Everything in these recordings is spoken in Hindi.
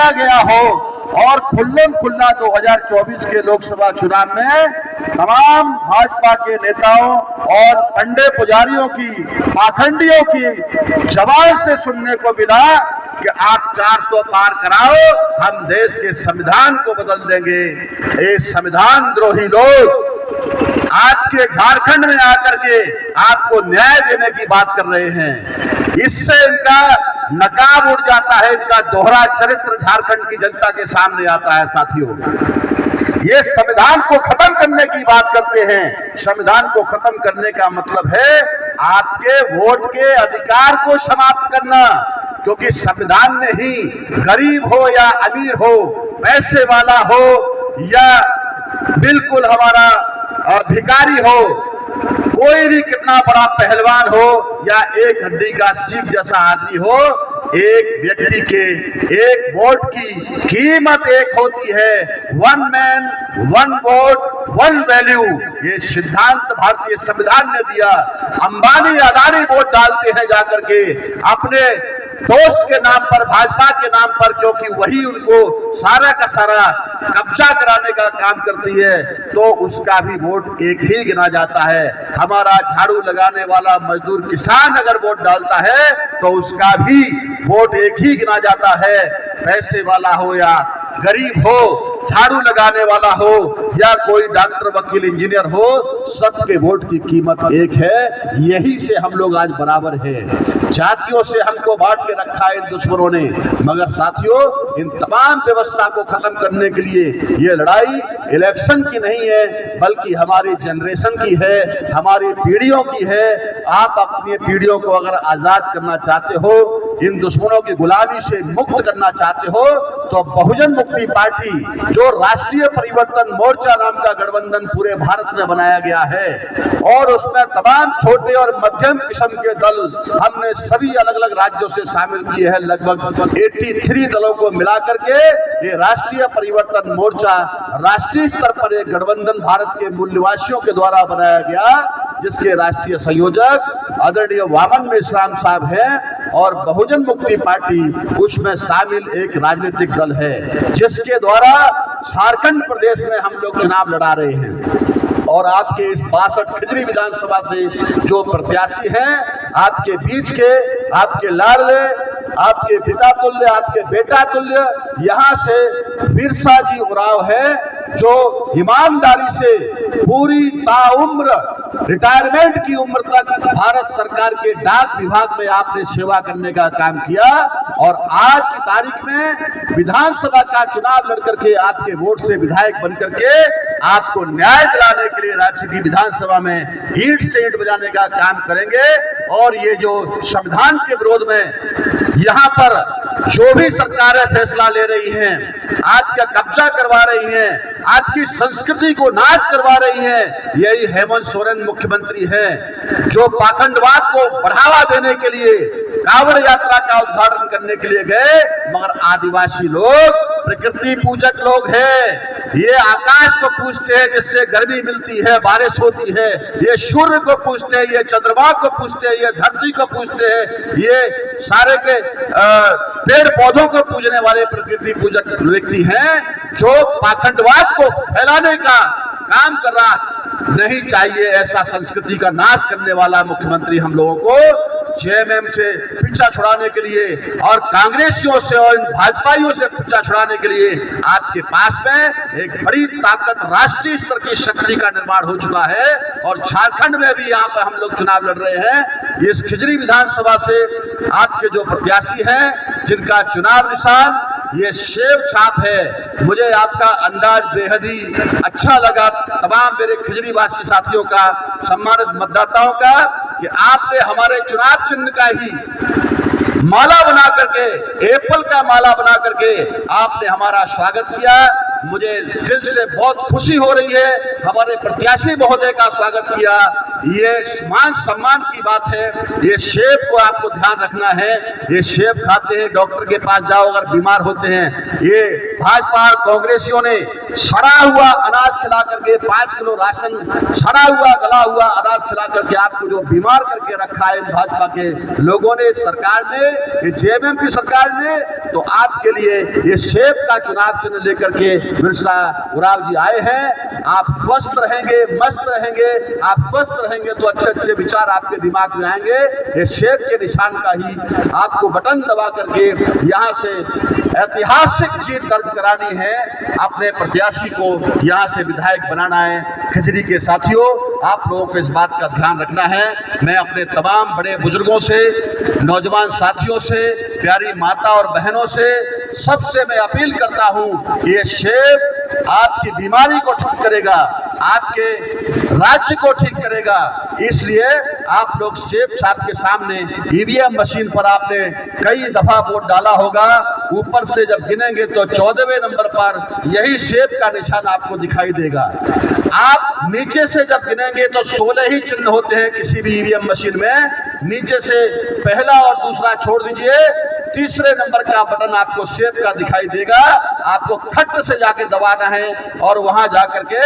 बनाया गया हो और खुल्लम खुल्ला 2024 के लोकसभा चुनाव में तमाम भाजपा के नेताओं और पंडे पुजारियों की, पाखंडियों की जबान से सुनने को मिला कि आप 400 पार कराओ, हम देश के संविधान को बदल देंगे। ये संविधान द्रोही लोग आपके झारखंड में आकर के आपको न्याय देने की बात कर रहे हैं। इससे इनका नकाब उड़ जाता है, इनका दोहरा चरित्र झारखंड की जनता के सामने आता है। साथियों, ये संविधान को खत्म करने की बात करते हैं। संविधान को खत्म करने का मतलब है आपके वोट के अधिकार को समाप्त करना, क्योंकि संविधान ने ही गरीब हो या अमीर हो, पैसे वाला हो या बिल्कुल हमारा भिखारी हो, कोई भी कितना बड़ा पहलवान हो या एक हड्डी का सीख जैसा आदमी हो, एक व्यक्ति के एक वोट की कीमत एक होती है। One man one vote one value, ये सिद्धांत भारतीय संविधान ने दिया। अंबानी अदानी वोट डालते हैं जाकर के अपने दोस्त के नाम पर, भाजपा के नाम पर, क्योंकि वही उनको सारा का सारा कब्जा कराने का काम करती है, तो उसका भी वोट एक ही गिना जाता है। हमारा झाड़ू लगाने वाला मजदूर किसान अगर वोट डालता है तो उसका भी वोट एक ही गिना जाता है। पैसे वाला हो या गरीब हो, झाड़ू लगाने वाला हो या कोई डॉक्टर, वकील, इंजीनियर हो, सबके वोट की कीमत एक है। यही से हम लोग आज बराबर हैं। जातियों से हमको बांट के रखा है इन दुश्मनों ने, मगर साथियों, इन तमाम व्यवस्था को खत्म करने के लिए ये लड़ाई इलेक्शन की नहीं है, बल्कि हमारी जनरेशन की है, हमारी पीढ़ियों की है। आप अपनी पीढ़ियों को अगर आजाद करना चाहते हो, इन दुश्मनों की गुलामी से मुक्त करना चाहते हो, तो बहुजन मुक्ति पार्टी, जो राष्ट्रीय परिवर्तन मोर्चा नाम का गठबंधन पूरे भारत में बनाया गया है, और उसमें तमाम छोटे और मध्यम किस्म के दल हमने सभी अलग अलग राज्यों से शामिल किए हैं। लगभग 83 दलों को मिलाकर के ये राष्ट्रीय परिवर्तन मोर्चा राष्ट्रीय स्तर पर एक गठबंधन भारत के मूल निवासियों के द्वारा बनाया गया, जिसके राष्ट्रीय संयोजक आदरणीय वामन मेश्राम साहब हैं, और बहुजन मुक्ति पार्टी उसमें शामिल एक राजनीतिक दल है, जिसके द्वारा झारखंड प्रदेश में हम लोग चुनाव लड़ा रहे हैं। और आपके इस 62 खिजरी विधानसभा से जो प्रत्याशी हैं, आपके बीच के, आपके लाडले, आपके पिता तुल्य, आपके बेटा तुल्य, यहाँ से बिरसा जी उरांव है, जो ईमानदारी से पूरी ताउम्र रिटायरमेंट की उम्र तक भारत सरकार के डाक विभाग में आपने सेवा करने का काम किया, और आज की तारीख में विधानसभा का चुनाव लड़कर के आपके वोट से विधायक बनकर के आपको न्याय दिलाने के लिए राज्य की विधानसभा में ईंट से ईंट बजाने का काम करेंगे। और ये जो संविधान के विरोध में यहाँ पर जो भी सरकारें फैसला ले रही हैं, आपका कब्जा करवा रही हैं, आपकी संस्कृति को नाश करवा रही हैं, यही हेमंत सोरेन मुख्यमंत्री हैं, जो पाखंडवाद को बढ़ावा देने के लिए कांवड़ यात्रा का उद्घाटन करने के लिए गए, मगर आदिवासी लोग प्रकृति पूजक लोग हैं। ये आकाश को पूजते हैं जिससे गर्मी मिलती है, बारिश होती है, ये सूर्य को पूजते हैं, ये चंद्रमा को पूजते हैं, ये धरती को पूजते हैं, ये सारे के पेड़ पौधों को पूजने वाले प्रकृति पूजक व्यक्ति हैं, जो पाखंडवाद को फैलाने का काम कर रहा नहीं चाहिए। ऐसा संस्कृति का नाश करने वाला मुख्यमंत्री हम लोगों को जेएमएम से पीछा छुड़ाने के लिए और कांग्रेसियों से और भाजपाइयों से पीछा छुड़ाने के लिए आपके पास में एक बड़ी ताकत, राष्ट्रीय स्तर की शक्ति का निर्माण हो चुका है। और झारखंड में भी यहाँ पर हम लोग चुनाव लड़ रहे हैं। इस खिजरी विधानसभा से आपके जो प्रत्याशी हैं, जिनका चुनाव निशान ये सेव छाप है, मुझे आपका अंदाज बेहद ही अच्छा लगा, तमाम मेरे खिजरी वासी साथियों का, सम्मानित मतदाताओं का, कि आपने हमारे चुनाव चिन्ह का ही माला बना करके, एप्पल का माला बना करके आपने हमारा स्वागत किया। मुझे दिल से बहुत खुशी हो रही है। हमारे प्रत्याशी महोदय का स्वागत किया, ये मान सम्मान की बात है। ये सेब को आपको ध्यान रखना है। ये सेब खाते हैं, डॉक्टर के पास जाओ अगर बीमार होते हैं। ये भाजपा और कांग्रेसियों ने सड़ा हुआ अनाज खिला करके 5 किलो राशन, सड़ा हुआ गला हुआ अनाज खिला करके आपको जो बीमार करके रखा है भाजपा के लोगों ने, सरकार ने, ये जेएमएम की सरकार ने, तो आपके लिए ये सेब का चुनाव चिन्ह लेकर के बिरसा उरांव जी आए हैं। आप स्वस्थ रहेंगे, मस्त रहेंगे। आप स्वस्थ रहेंगे तो अच्छे अच्छे विचार आपके दिमाग में आएंगे। ये सेब के निशान का ही आपको बटन दबा करके यहाँ से ऐतिहासिक जीत दर्ज करानी है। अपने प्रत्याशी को यहाँ से विधायक बनाना है। खिचड़ी के साथियों, आप लोगों को इस बात का ध्यान रखना है। मैं अपने तमाम बड़े बुजुर्गों से, नौजवान साथियों से, प्यारी माता और बहनों से, सबसे मैं अपील करता हूँ कि ये सेब आपकी बीमारी को ठीक करेगा, आपके राज्य को ठीक करेगा। इसलिए आप लोग सेब छाप के सामने ईवीएम मशीन पर आपने कई दफा वोट डाला होगा। ऊपर से जब गिनेंगे तो 14वें नंबर पर यही सेब का निशान आपको दिखाई देगा। आप नीचे से जब गिनेंगे तो 16 ही चिन्ह होते हैं किसी भी ईवीएम मशीन में। नीचे से पहला और दूसरा छोड़ दीजिए, तीसरे नंबर का बटन आपको सेब का दिखाई देगा। आपको खट से जाके दबाना है और वहां जाकर के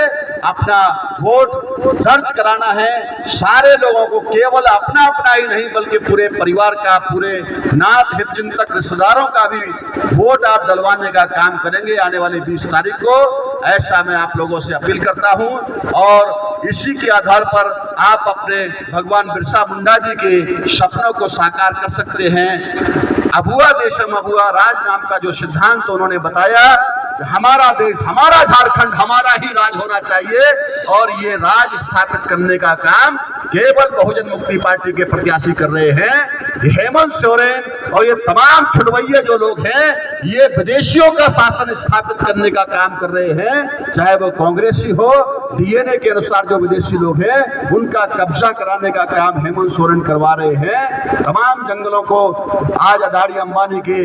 अपना वोट दर्ज कराना है। सारे लोगों को, केवल अपना अपना ही नहीं बल्कि पूरे परिवार का, पूरे नाथ हितचिंतक रिश्तेदारों का भी वोट आप डलवाने का काम करेंगे आने वाले 20 तारीख को। ऐसा मैं आप लोगों से अपील करता हूं और इसी के आधार पर आप अपने भगवान बिरसा मुंडा जी के सपनों को साकार कर सकते हैं। अभुआ देशम अभुआ राज नाम का जो सिद्धांत उन्होंने बताया, हमारा देश, हमारा झारखंड, हमारा ही राज होना चाहिए और ये राज स्थापित करने का काम केवल बहुजन मुक्ति पार्टी के प्रत्याशी कर रहे हैं। हेमंत सोरेन और ये तमाम छुड़वैये जो लोग हैं, ये विदेशियों का शासन स्थापित करने का काम कर रहे हैं। चाहे वो कांग्रेसी हो, डीएनए के अनुसार जो विदेशी लोग हैं उनका कब्जा कराने का काम हेमंत सोरेन करवा रहे हैं। तमाम जंगलों को आज अदानी अंबानी के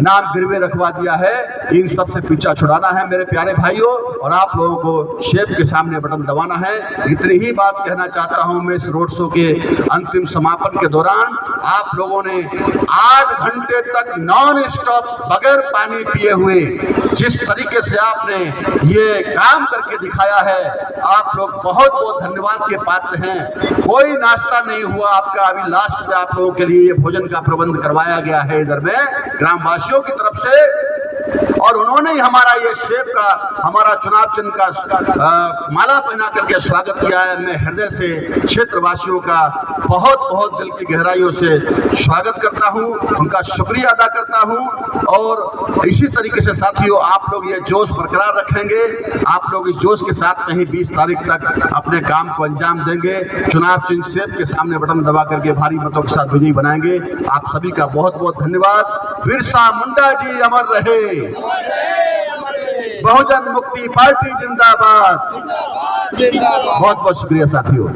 नाम गिरवे रखवा दिया है। इन सबसे पीछा छुड़ाना है मेरे प्यारे भाइयों, और आप लोगों को सेब के सामने बटन दबाना है। इतनी ही बात कहना चाहता हूं मैं इस रोड शो के अंतिम समापन के दौरान। आप लोगों ने 8 घंटे तक नॉन स्टॉप बगैर पानी पिए हुए जिस तरीके से आपने ये काम करके दिखाया है, आप लोग बहुत बहुत धन्यवाद के पात्र हैं। कोई नाश्ता नहीं हुआ आपका, अभी लास्ट में आप लोगों के लिए ये भोजन का प्रबंध करवाया गया है इधर में ग्रामवासियों की तरफ से, और उन्होंने ही हमारा ये सेब का, हमारा चुनाव चिन्ह का माला पहना करके स्वागत किया है। मैं हृदय से क्षेत्रवासियों का बहुत बहुत दिल की गहराइयों से स्वागत करता हूं, उनका शुक्रिया अदा करता हूं। और इसी तरीके से साथियों, आप लोग ये जोश बरकरार रखेंगे, आप लोग इस जोश के साथ में ही 20 तारीख तक अपने काम को अंजाम देंगे। चुनाव चिन्ह सेब के सामने बटन दबा करके भारी मतों के साथ विजयी बनाएंगे। आप सभी का बहुत बहुत धन्यवाद। बिरसा मुंडा जी अमर रहे, बहुजन मुक्ति पार्टी जिंदाबाद। बहुत बहुत शुक्रिया साथियों।